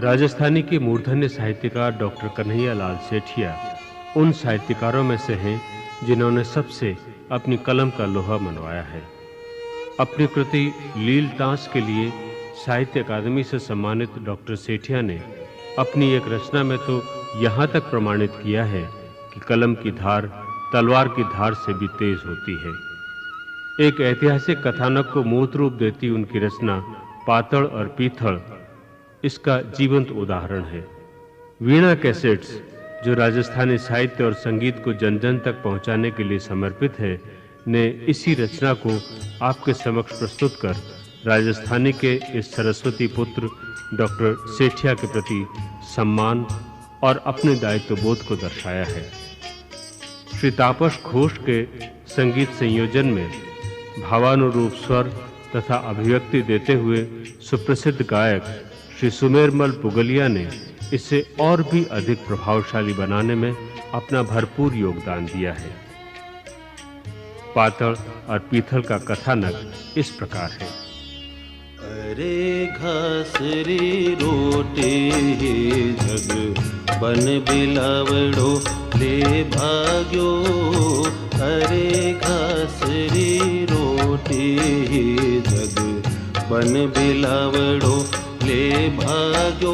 राजस्थानी के मूर्धन्य साहित्यकार डॉक्टर कन्हैयालाल सेठिया उन साहित्यकारों में से हैं जिन्होंने सबसे अपनी कलम का लोहा मनवाया है। अपनी कृति लील टांस के लिए साहित्य अकादमी से सम्मानित डॉक्टर सेठिया ने अपनी एक रचना में तो यहाँ तक प्रमाणित किया है कि कलम की धार तलवार की धार से भी तेज होती है। एक ऐतिहासिक कथानक को मूर्त रूप देती उनकी रचना पातड़ और पीथड़ इसका जीवंत उदाहरण है। वीणा कैसेट्स, जो राजस्थानी साहित्य और संगीत को जन-जन तक पहुंचाने के लिए समर्पित है, ने इसी रचना को आपके समक्ष प्रस्तुत कर राजस्थानी के इस सरस्वती पुत्र डॉक्टर सेठिया के प्रति सम्मान और अपने दायित्व बोध को दर्शाया है। श्री तापस घोष के संगीत संयोजन में भावानुरूप स्वर तथा अभिव्यक्ति देते हुए सुप्रसिद्ध गायक श्री सुमेरमल पुगलिया ने इसे और भी अधिक प्रभावशाली बनाने में अपना भरपूर योगदान दिया है। पातड़ और पीथल का कथानक इस प्रकार है। अरे घासरी रोटी जग बन बिलावड़ो ले भाग्यो। अरे घासरी रोटी जग बन बिलावड़ो ले भाग्यो।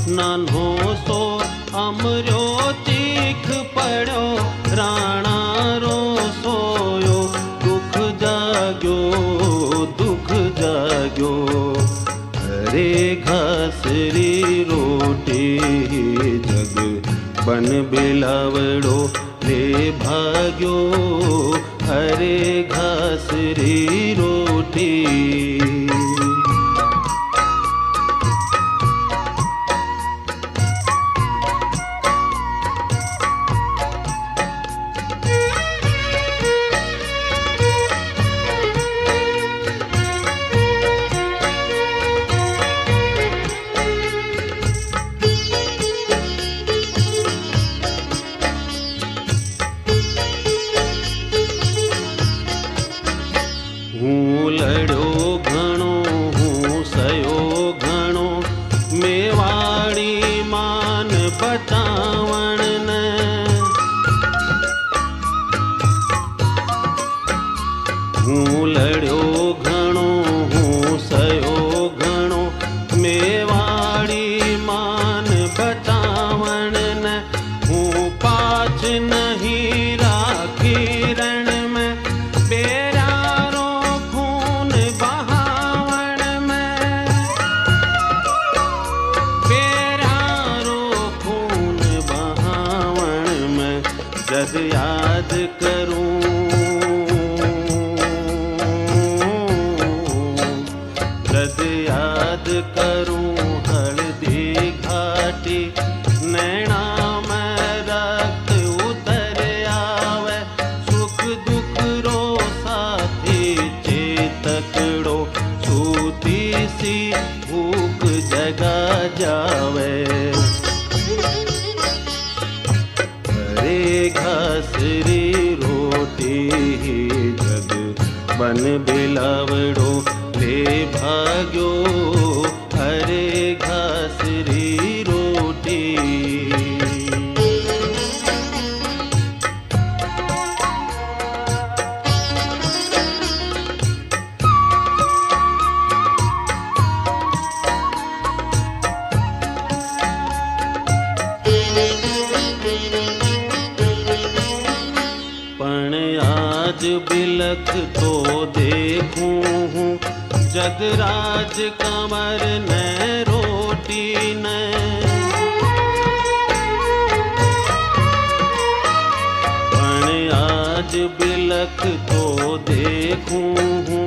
नान्हो सो अमरो चीख पड़ो राणा रो सोयो। दुख जाग्यो दुख जाग्यो। अरे घासरी रोटी जग बन बिलावड़ो ले भाग्यो। अरे घासरी रोटी। हूँ लड़ो घणो हूँ सयो घणो मेवाड़ी मान बचावण ने। हूँ लड़ो घणो हूँ सयो घणो मेवाड़ी मान बचावण ने। हूँ पाछ नहीं राखी रण में जद याद करूं। जद याद करूं हल्दी घाटी नैना में रक्त उतर आवे। सुख दुख रो साथी चेतकड़ो सूती सी भूख जगा जावे। घासरी रोटी जग बन बिलावड़ो ले भाग्यो। अरे घासरी रोटी। आज बिलख तो देखूं हूँ जगराज कंवर ने रोटी ने। पण आज बिलख तो देखूं हूँ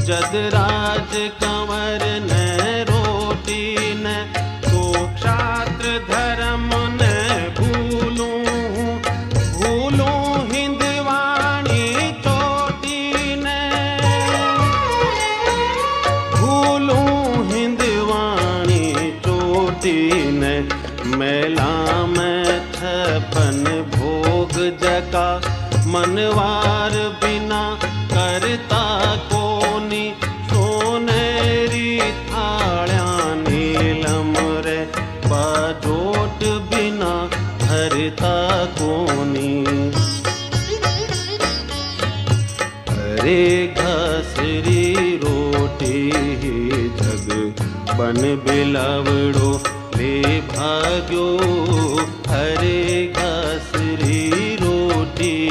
जगराज कंवर ने रोटी ने। तो क्षात्र धर्म ने भूलूं मेला में छपन भोग जका मनवार बिना करता कोनी। सोनेरी थाळ्या नीलम रे अरे घसरी रोटी जग बन बिलावड़ो ले भाग्यो अरे घसरी रोटी।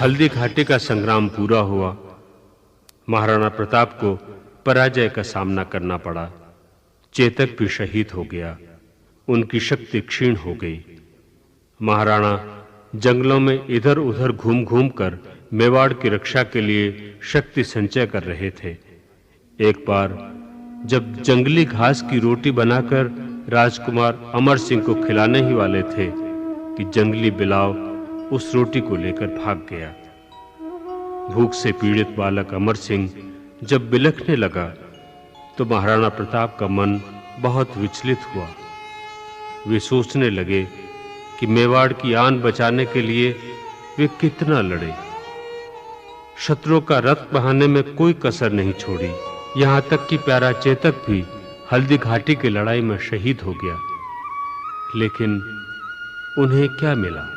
हल्दी घाटी का संग्राम पूरा हुआ। महाराणा प्रताप को पराजय का सामना करना पड़ा। चेतक भी शहीद हो गया। उनकी शक्ति क्षीण हो गई। महाराणा जंगलों में इधर-उधर घूम-घूम कर मेवाड़ की रक्षा के लिए शक्ति संचय कर रहे थे। एक बार जब जंगली घास की रोटी बनाकर राजकुमार अमर सिंह को खिलाने ही वाले थे कि जंगली बिलाव उस रोटी को लेकर भाग गया। भूख से पीड़ित बालक अमर सिंह जब बिलखने लगा तो महाराणा प्रताप का मन बहुत विचलित हुआ। वे सोचने लगे कि मेवाड़ की आन बचाने के लिए वे कितना लड़े। शत्रुओं का रक्त बहाने में कोई कसर नहीं छोड़ी। यहां तक कि प्यारा चेतक भी हल्दी घाटी की लड़ाई में शहीद हो गया। लेकिन उन्हें क्या मिला?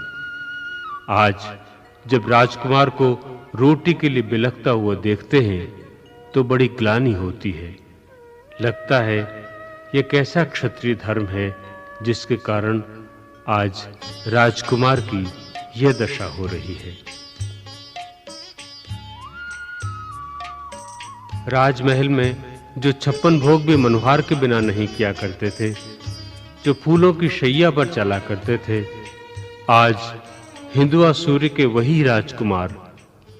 आज जब राजकुमार को रोटी के लिए बिलखता हुआ देखते हैं तो बड़ी ग्लानि होती है। लगता है यह कैसा क्षत्रिय धर्म है जिसके कारण आज राजकुमार की यह दशा हो रही है। राजमहल में जो 56 भोग भी मनोहार के बिना नहीं किया करते थे, जो फूलों की शैया पर चला करते थे, आज हिंदुआ सूर्य के वही राजकुमार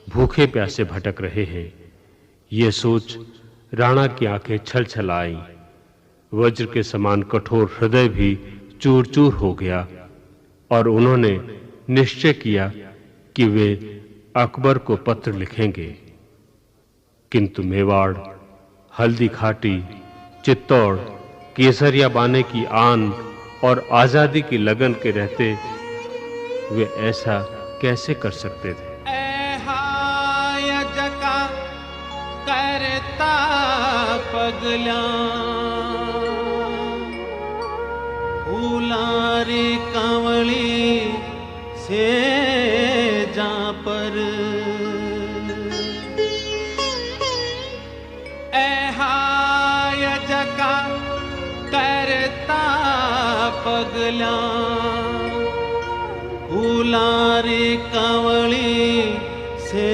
भूखे प्यासे भटक रहे हैं। यह सोच राणा की आंखें छल-छल आईं। वज्र के समान कठोर हृदय भी चूर-चूर हो गया और उन्होंने निश्चय किया कि वे अकबर को पत्र लिखेंगे। किंतु मेवाड़, हल्दी घाटी, चित्तौड़, केसरिया बाने की आन और आजादी की लगन के रहते वे ऐसा कैसे कर सकते थे? जका करता पगला फूलारे कंवली से जा पर जका करता पगला फूलारे कंवली से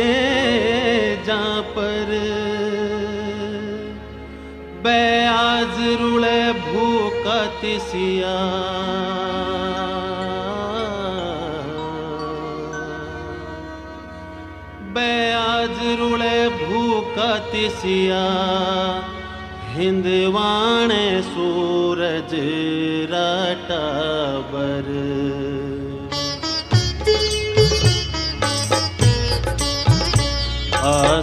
जा पर बेआज रुले भूखा तिसिया बेआज रुले भूखा तिसिया हिंदवाणे सूरज राटा बर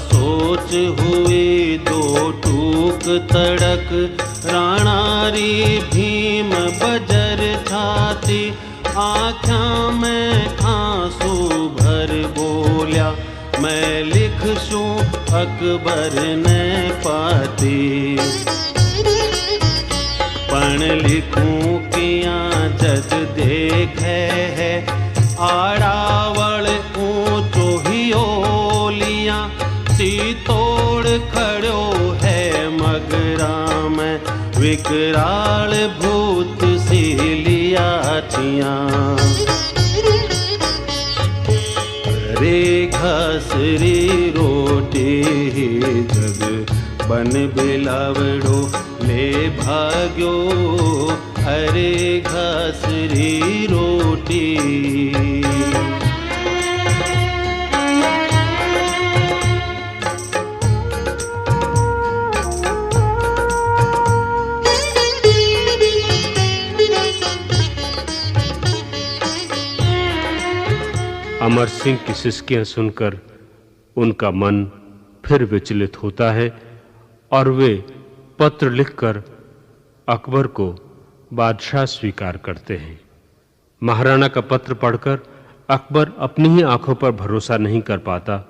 सोच हुई दो टूक तड़क राणारी भीम बजर छाती आँखा में आंसू भर बोल्या मैं लिखसूं अकबर ने पाती पण लिखूं किया जद देखे है आड़ावल ऊंचो हियोलिया सी तोड़ खड़ो है मगरा में विकराल भूत सी लिया छिया रे घसरी रोटी जग बन बिलावड़ो ले भाग्यो अरे घसरी रोटी अमर सिंह की सिसकियां सुनकर उनका मन फिर विचलित होता है और वे पत्र लिखकर अकबर को बादशाह स्वीकार करते हैं। महाराणा का पत्र पढ़कर अकबर अपनी ही आंखों पर भरोसा नहीं कर पाता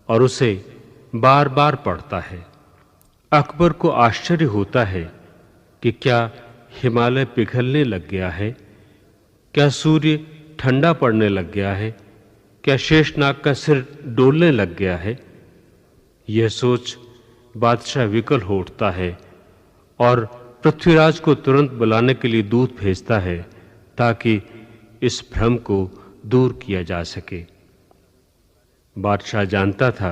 और उसे बार-बार पढ़ता है। अकबर को आश्चर्य होता है कि क्या हिमालय पिघलने लग गया है? क्या सूर्य ठंडा पड़ने लग गया है? क्या शेषनाग का सिर डोलने लग गया है? यह सोच बादशाह विकल हो उठता है और पृथ्वीराज को तुरंत बुलाने के लिए दूत भेजता है ताकि इस भ्रम को दूर किया जा सके। बादशाह जानता था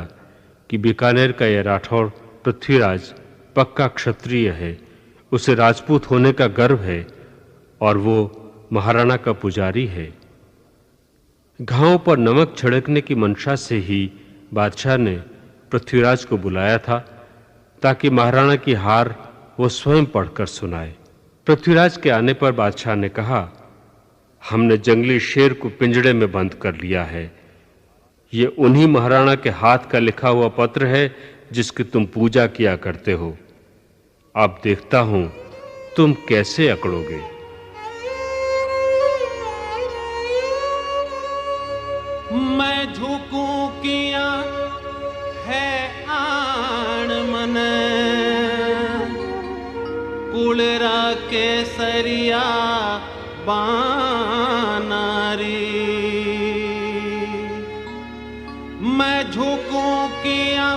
कि बीकानेर का यह राठौड़ पृथ्वीराज पक्का क्षत्रिय है, उसे राजपूत होने का गर्व है और वो महाराणा का पुजारी है। घावों पर नमक छिड़कने की मंशा से ही बादशाह ने पृथ्वीराज को बुलाया था ताकि महाराणा की हार वो स्वयं पढ़कर सुनाए। पृथ्वीराज के आने पर बादशाह ने कहा, हमने जंगली शेर को पिंजड़े में बंद कर लिया है। ये उन्हीं महाराणा के हाथ का लिखा हुआ पत्र है जिसकी तुम पूजा किया करते हो। अब देखता हूं तुम कैसे अकड़ोगे। मैं झुकूं किया है आण मन, कुलरा के सरिया बानारी। मैं झुकूं किया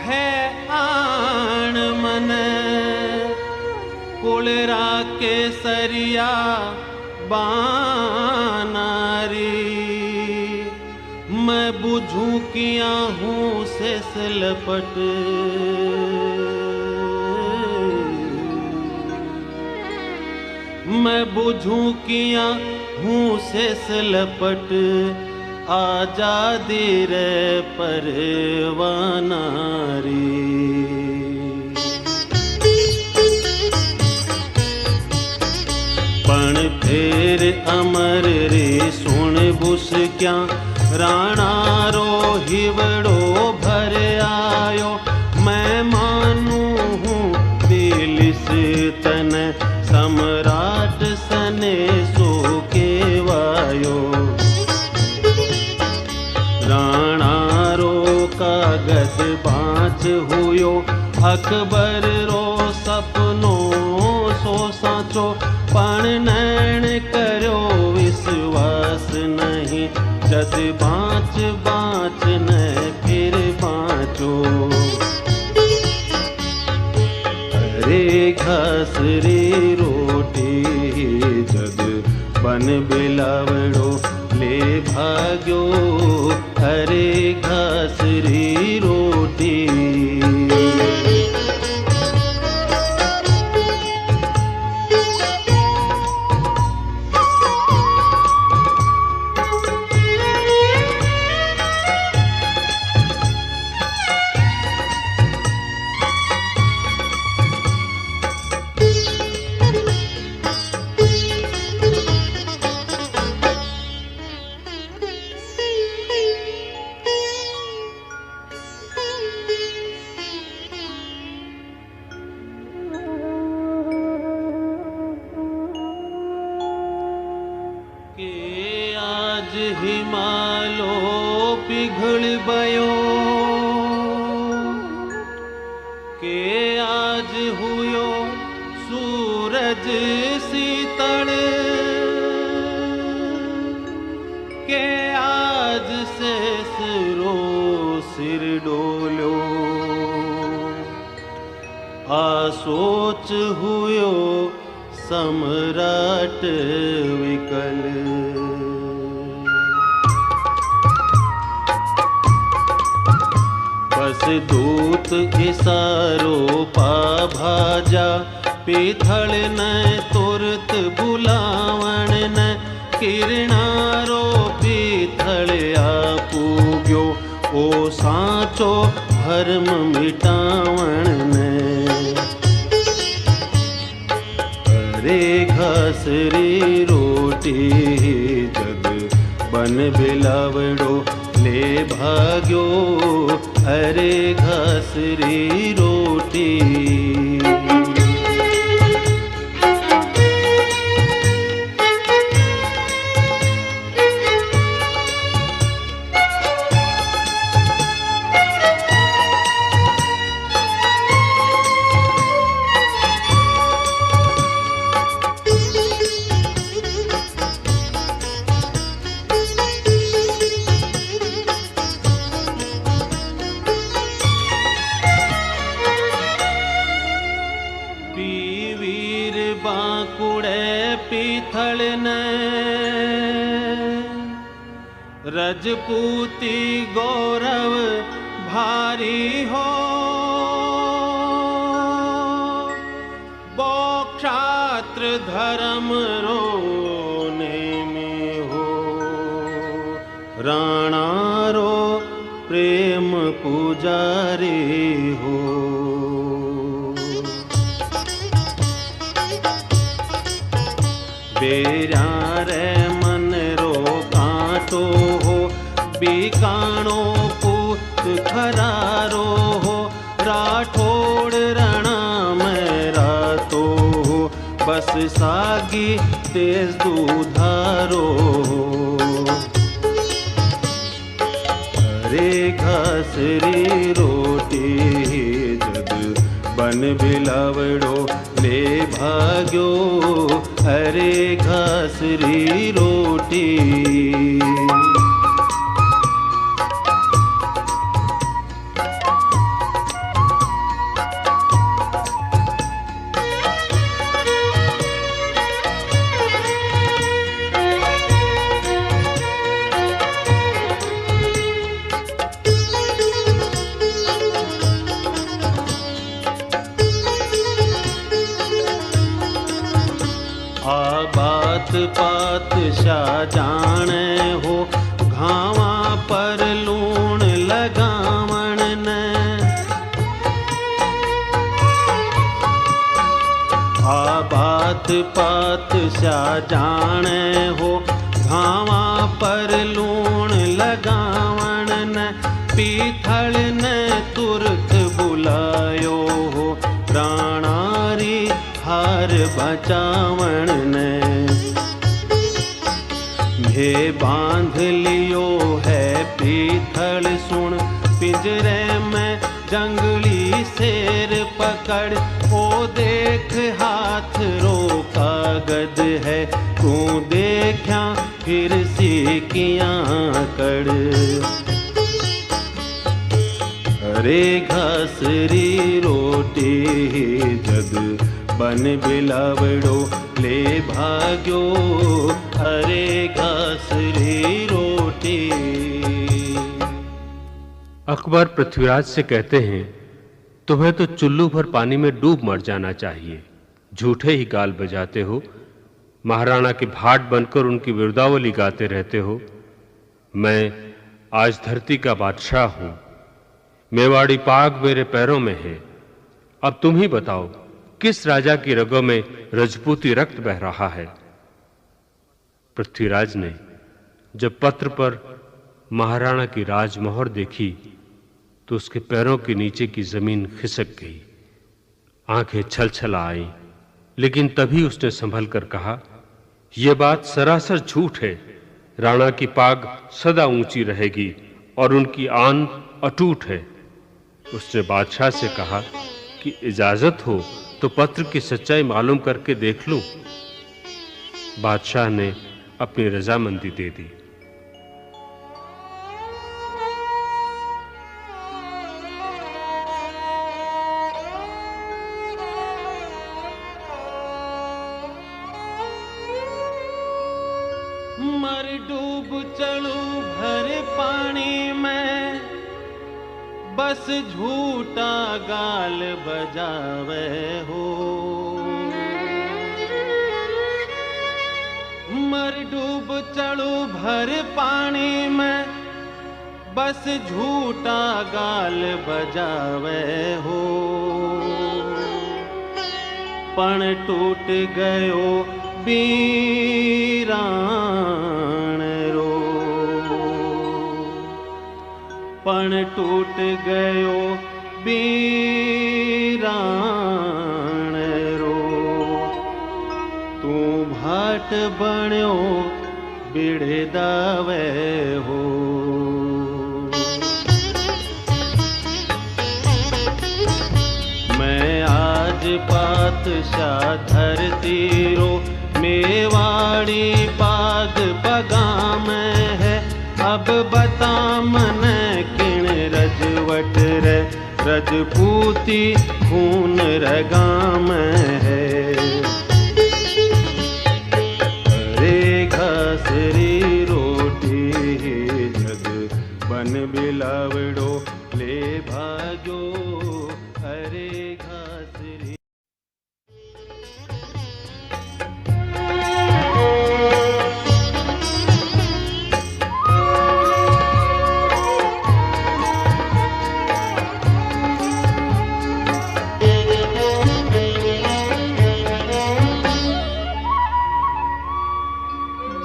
है आण मन, कुलरा के सरिया बानारी। मैं बुझूं किया हूँ शेष लपट, मैं बुझूं किया हूँ शेष लपट। आजादी रे परवानारी। पण फेर अमर रे सुन बुस क्या, राणा रो हिवड़ो भर आयो। मैं मानू हूँ दिल से तन, सम्राट सने सो केवायो। राणा रो कागज बाँच हुयो, अकबर रो सपनो सो साचो। पण नैण करो विश्वास नहीं, जद बाँच बाँच न फिर बाँचो। अरे घास रे रोटी जग बन बिलावड़ो ले भाग्यो। अरे घास रे रोटी। हिमालो पिघल बयो, के आज हुयो सूरज शीतल। के आज से सिरो सिर डोलो, आ सोच हुयो सम्राट विकल। बस दूत इसारो पा भाजा, पीथल न तुरत बुलावण न। किरणारो पीथल आ पूग्यो, ओ साचो भरम मिटावण न। अरे घास रे रोटी जग बन बिलावड़ो ले भाग्यो। अरे घास रे रोटी। बांकुड़े पीथल ने रजपूती गौरव भारी हो क्षात्र धर्म रोने में हो राणा रो प्रेम पुजारी हो बेरा रे मन रो कांटो हो बीकाणो पूत खरारो हो राठौड़ रणा में रातो हो बस सागी तेज दुधारो अरे घासरी रोटी जग बन बिलावड़ो ले भाग्यो अरे घासरी रोटी बात पात शाह जाने हो घावा पर लूण लगावण ने बात पात शाह जाने हो घावा पर लूण लगावण ने पीथल ने तुरत बुलायो हो राणारी हार बचावण ने भे बांध लियो है पीथल सुन पिंजरे में जंगली शेर पकड़ ओ देख हाथ रो कागज है तू देखा फिर सीखियां कड़ अरे घासरी रोटी जग बन बिलावड़ो ले भाग्यो अरे घासरी रोटी। अकबर पृथ्वीराज से कहते हैं तुम्हें तो चुल्लू भर पानी में डूब मर जाना चाहिए, झूठे ही गाल बजाते हो, महाराणा के भाट बनकर उनकी विरुदावली गाते रहते हो। मैं आज धरती का बादशाह हूं, मेवाड़ी पाग मेरे पैरों में है। अब तुम ही बताओ किस राजा की रगों में रजपूती रक्त बह रहा है। पृथ्वीराज ने जब पत्र पर महाराणा की राजमोहर देखी तो उसके पैरों के नीचे की जमीन खिसक गई, आंखें छलछला आईं, लेकिन तभी उसने संभल कर कहा, यह बात सरासर झूठ है। राणा की पाग सदा ऊंची रहेगी और उनकी आन अटूट है। उसने बादशाह से कहा कि इजाजत हो तो पत्र की सच्चाई मालूम करके देख लूं। बादशाह ने अपनी रजामंदी दे दी। मर डूब चलू भर पानी में बस झूठा गाल बजावे हो। मर डूब चलू भर पानी में बस झूठा गाल बजावे हो। पण टूट गयो बीरान रो, पण टूट गयो बीरान रो। तू भाट बण्यो बिड़े दावे हो। मैं आज पातशाह धरती रो, मेवाड़ी पाग पगाम है। अब बता मन किण रजवट रे, रजपूती खून रगाम है। बिलावड़ो ले भाग्यो हरे घास री।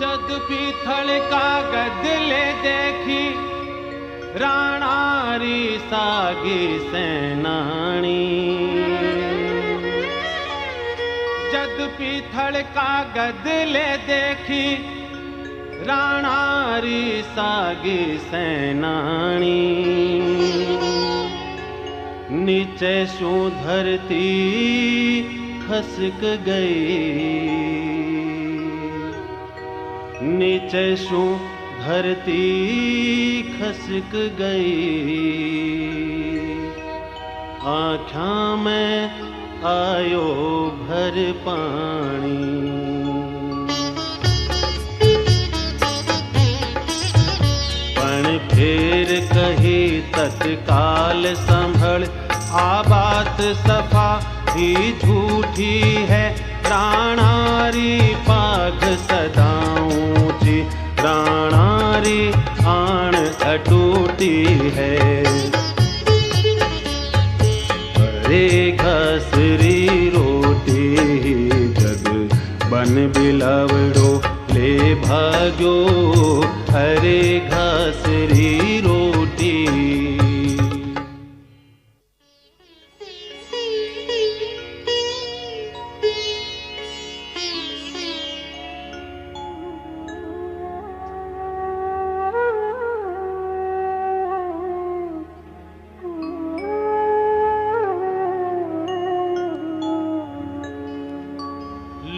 जद पीथल का गदले देखी राणारी सागी सेनानी। जद पीथल का गदले देखी राणारी सागी सेनानी। नीचे शू धरती खसक गई। नीचे शू धरती खसक गई। आँखां में आयो भर पानी। पण फेर कही तत्काल संभल आ बात सफा ही झूठी है। राणारी पाग सदा ऊंची राणारी आण अटूटी है। हरे घास री रोटी जग बन बिलावड़ो ले भाग्यो हरे घास री रोटी।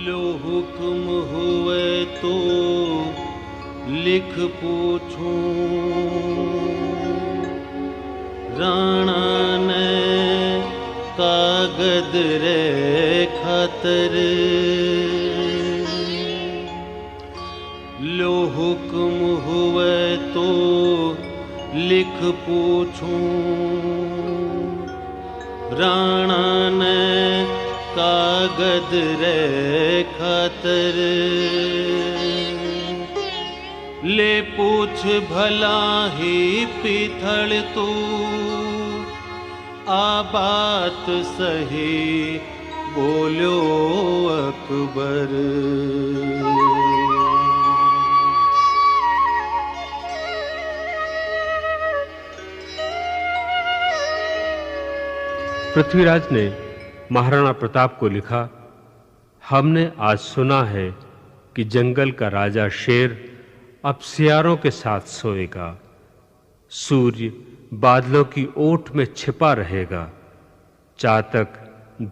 लो हुक्म हुए तो लिख पूछूं। राणा ने कागद रे खातर। लो हुक्म हुए तो लिख पूछूं। राणा ने कागद रे खातर। ले पूछ भला ही पीथल तू आ बात सही बोलो अकबर। पृथ्वीराज ने महाराणा प्रताप को लिखा, हमने आज सुना है कि जंगल का राजा शेर अब सियारों के साथ सोएगा। सूर्य बादलों की ओट में छिपा रहेगा। चातक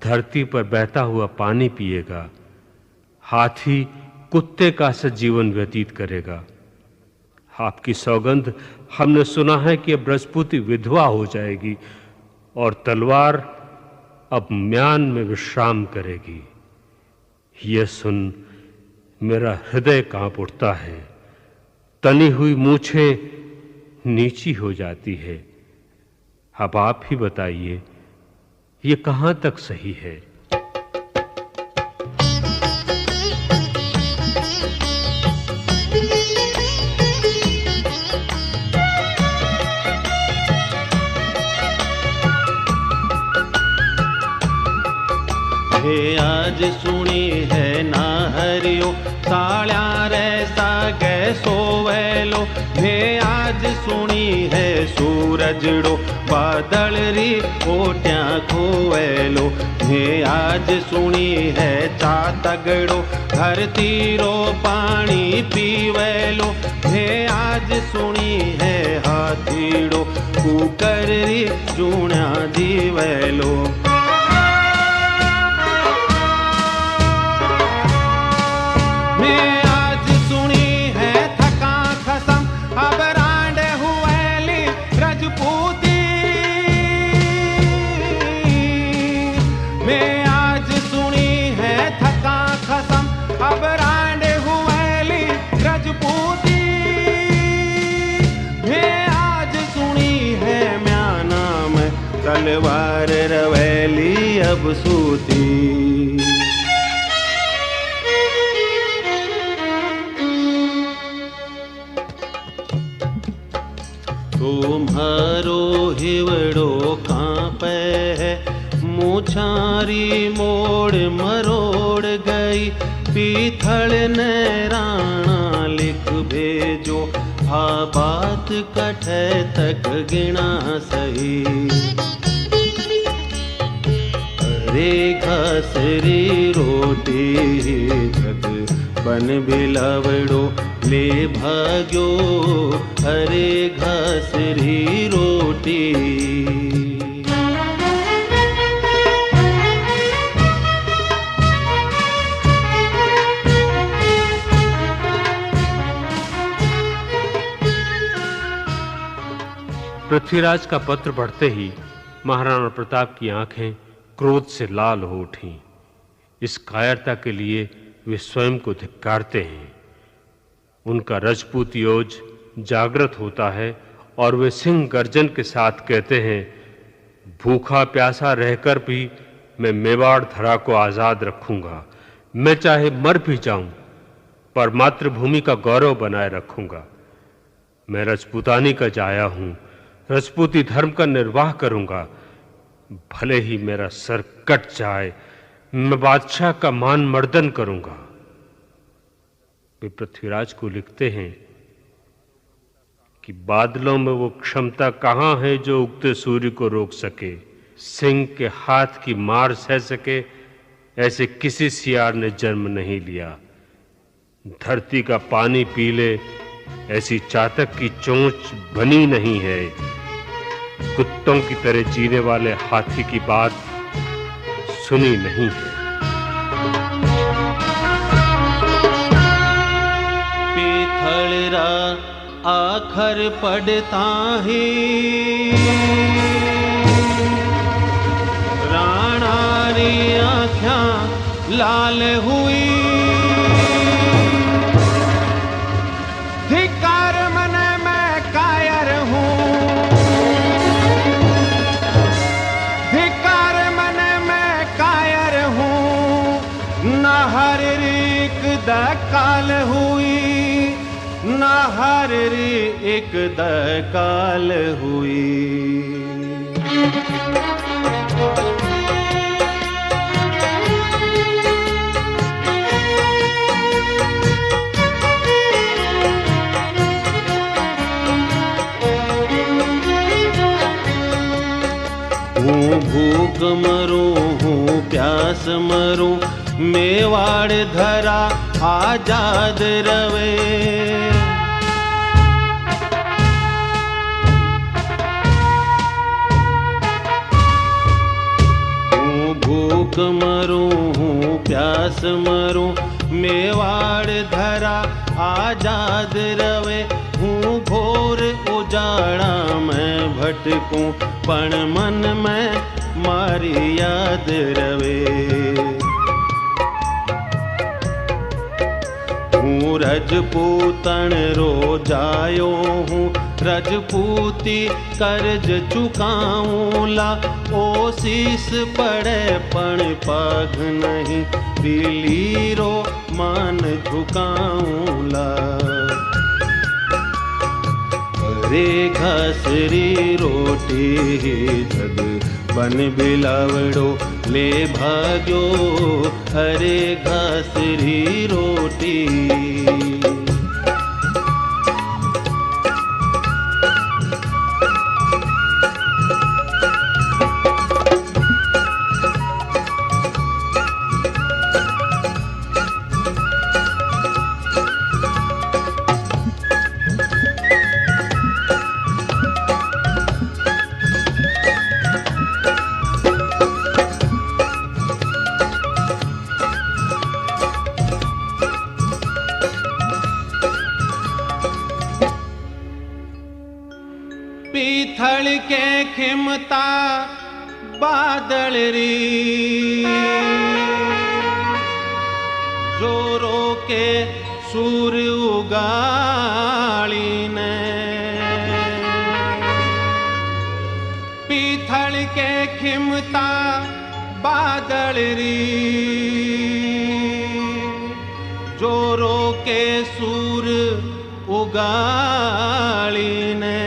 धरती पर बहता हुआ पानी पिएगा। हाथी कुत्ते का सा जीवन व्यतीत करेगा। आपकी सौगंध हमने सुना है कि अब बृहस्पति विधवा हो जाएगी और तलवार अब म्यान में विश्राम करेगी। यह सुन मेरा हृदय कांप उठता है। तनी हुई मूछें नीची हो जाती है। अब आप ही बताइए, ये कहां तक सही है? हे आज सुनी है ना हरियो साल्या रे सागे सोवेलो। हे आज सुनी है सूरजड़ो बादल री ओट्या खोवेलो। हे आज सुनी है चातगड़ो धरती रो पानी पीवेलो। हे आज सुनी है हाथीड़ो कुकर री चूण्या जीवेलो। आज सुनी है थका खसम अब रांडे हुएली रजपूती। मैं आज सुनी है थका खसम अब रांडे हुएली रजपूती। मैं आज सुनी तलवार रवेली अब सूती। तुम्हारो हिवड़ो कांपे है, मुछारी मोड़ मरोड़ गई। पीथल ने राणा लिख भेजो, हा बात कठे तक गिना सही। अरे घासरी रोटी जग बन बिलावड़ो ले भाग्यो। अरे घासरी रोटी। पृथ्वीराज का पत्र पढ़ते ही महाराणा प्रताप की आंखें क्रोध से लाल हो उठीं। इस कायरता के लिए वे स्वयं को धिक्कारते हैं। उनका रजपूत योज जागृत होता है और वे सिंह गर्जन के साथ कहते हैं, भूखा प्यासा रहकर भी मैं मेवाड़ धरा को आजाद रखूंगा। मैं चाहे मर भी जाऊं पर मातृभूमि का गौरव बनाए रखूंगा। मैं रजपूतानी का जाया हूं, रजपूती धर्म का निर्वाह करूंगा। भले ही मेरा सर कट जाए, मैं बादशाह का मान मर्दन करूंगा। वे पृथ्वीराज को लिखते हैं कि बादलों में वो क्षमता कहां है जो उगते सूर्य को रोक सके, सिंह के हाथ की मार सह सके। ऐसे किसी सियार ने जन्म नहीं लिया। धरती का पानी पी ले, ऐसी चातक की चोंच बनी नहीं है। कुत्तों की तरह जीने वाले हाथी की बात सुनी नहीं है। पीथलरा आखर पड़ता ही, राणा री आँखें लाल हुई। धिक्कार मन मैं कायर हूँ, धिक्कार मन मैं कायर हूँ। न हर रीक दकाल हुई, न हर री एक दकाल हुई। हूँ भूख मरूं, हूँ प्यास मरूं, मेवाड़ धरा आजाद रवे। हूँ भूख मरूं, हूँ प्यास मरूं, मेवाड़ धरा आजाद रवे। हूँ घोर उजाड़ा मैं भटकूं, पण मन में मारी याद रवे। हूँ रजपूतन रो जायो हूँ, रजपूती कर्ज चुकाऊं ला। ओ शीस पड़े पण पाग नहीं, दिली रो मान झुकाऊं ला। अरे घासरी रोटी जग बन बिलावड़ो ले भाग्यो। अरे घासरी रोटी। पीथल के खिमता बादल री, जोरो के सूर उगाड़ी ने। पीथल के खिमता बादल री जोरो के सूर उगाली ने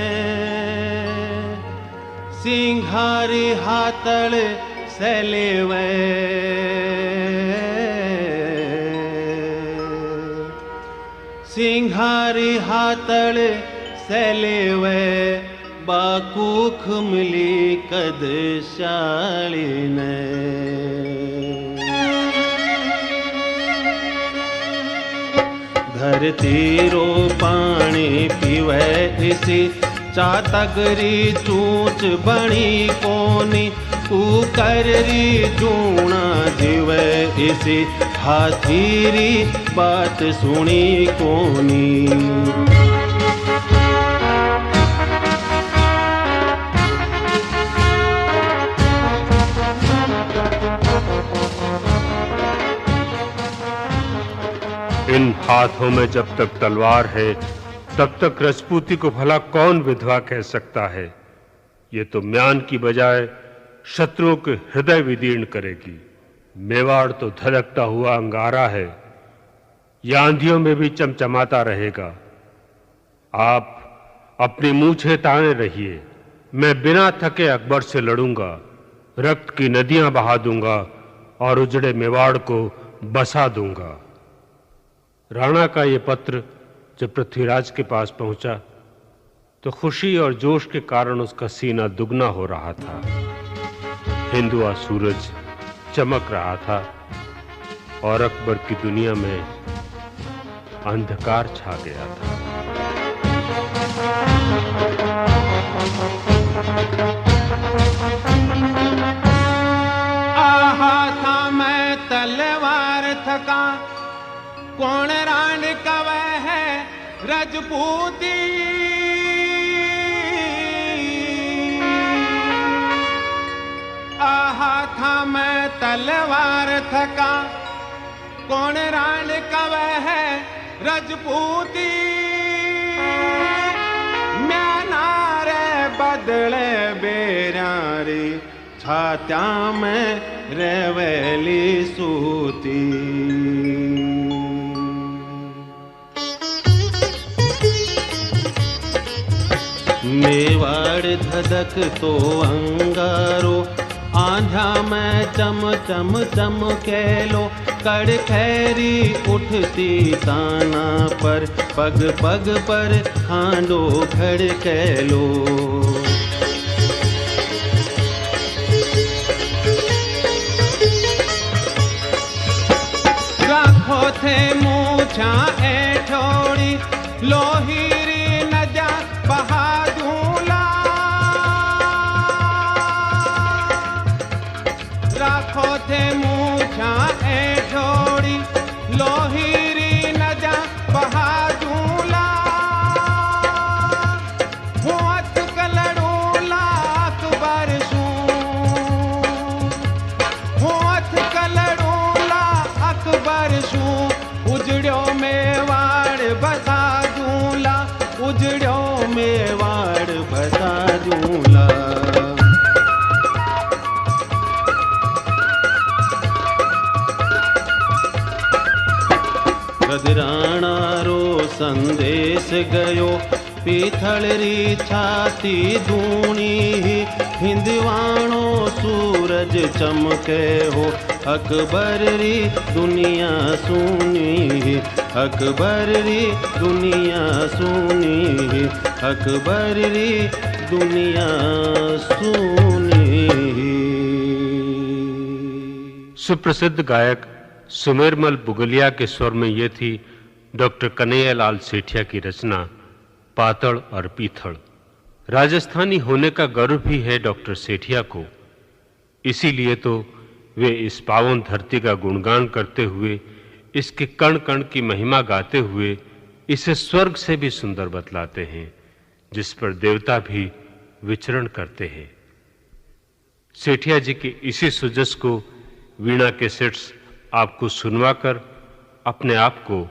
सिंघारी हाथल सेलेवे सिंघारी हाथल सेलेवे बाकूख मिली कद शाली ने धरती रो पानी पीवे इसी चातगरी चूच बणी कोनी उकरी जूना जीवे इसी हाथीरी बात सुनी कोनी इन हाथों में जब तक तलवार है तब तक राजपूती को भला कौन विधवा कह सकता है। ये तो म्यान की बजाय शत्रुओं के हृदय विदीर्ण करेगी। मेवाड़ तो धधकता हुआ अंगारा है, यह आंधियों में भी चमचमाता रहेगा। आप अपनी मूछें ताने रहिए, मैं बिना थके अकबर से लड़ूंगा, रक्त की नदियां बहा दूंगा और उजड़े मेवाड़ को बसा दूंगा। राणा का ये पत्र जब पृथ्वीराज के पास पहुंचा तो खुशी और जोश के कारण उसका सीना दुगना हो रहा था। हिंदुआ सूरज चमक रहा था और अकबर की दुनिया में अंधकार छा गया था। आहा था मैं तलवार थका कौन रान कवे है राजपूती आहा था मैं तलवार थका कौन रान कवे है राजपूती म्यानारे बदले बेरारी छात्या में रेवेली सूती मेवाड़ धधक तो अंगारो आंधा में चम चम चम केलो कड़ खैरी उठती ताना पर पग पग पर हांडो खड़ केलो राखो थे मूछा ऐठोड़ी लोहीरी नजा बहादूला राखो थे मूछा ऐठोड़ी लोहीरी नजा बहादूला हुआत कलड़ूला अकबर हुआत कलड़ूला अकबर उजड़ो मेवाड़ बसा दूला उजड़ो मेवाड़ बसा दूला गदराणा रो संदेश गयो पीथलरी छाती धूणी हिंदवाणो सूरज चमके हो अकबर री दुनिया सुनी अकबर री दुनिया सुनी अकबर री दुनिया सुनी। सुप्रसिद्ध गायक सुमेरमल बुगलिया के स्वर में ये थी डॉक्टर कन्हैयालाल सेठिया की रचना पातड़ और पीथड़। राजस्थानी होने का गर्व भी है डॉक्टर सेठिया को, इसीलिए तो वे इस पावन धरती का गुणगान करते हुए, इसके कण कण की महिमा गाते हुए इसे स्वर्ग से भी सुंदर बतलाते हैं, जिस पर देवता भी विचरण करते हैं। सेठिया जी के इसी सुजस को वीणा के सेट्स आपको सुनवाकर अपने आप को